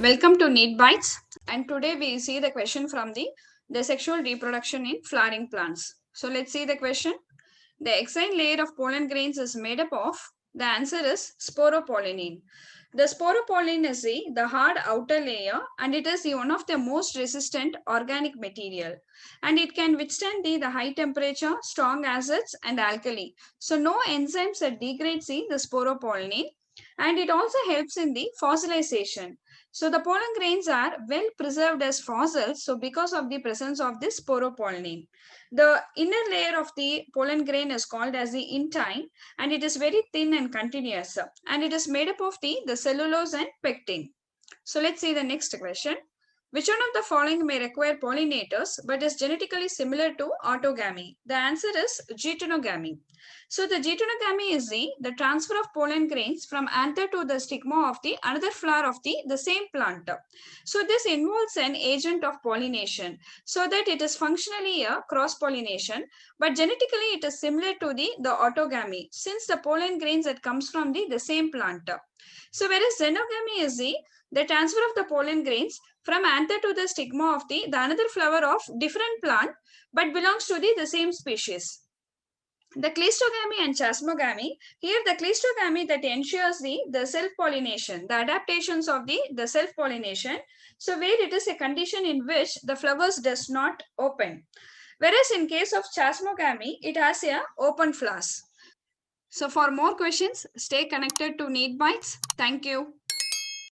Welcome to NEET BYTES, and today we see the question from the sexual reproduction in flowering plants. So let's see the question. The exine layer of pollen grains is made up of, the answer is sporopollenin. The sporopollen is the hard outer layer, and it is one of the most resistant organic material, and it can withstand the high temperature, strong acids and alkali. So no enzymes that degrade the sporopollenin, and it also helps in the fossilization. So the pollen grains are well preserved as fossils, so because of the presence of this sporopollenin. The inner layer of the pollen grain is called as the intine, and it is very thin and continuous, and it is made up of the cellulose and pectin. So let's see the next question. Which one of the following may require pollinators but is genetically similar to autogamy? The answer is geitonogamy. So the geitonogamy is the transfer of pollen grains from anther to the stigma of the another flower of the same plant. So this involves an agent of pollination, so that it is functionally a cross-pollination, but genetically it is similar to the autogamy, since the pollen grains that comes from the same plant. So whereas xenogamy is the transfer of the pollen grains from anther to the stigma of the another flower of different plant but belongs to the same species. The cleistogamy and chasmogamy, here the cleistogamy that ensures the self-pollination, the adaptations of the self-pollination, so where it is a condition in which the flowers does not open. Whereas in case of chasmogamy, it has a open flowers. So for more questions, stay connected to NEET BYTES. Thank you.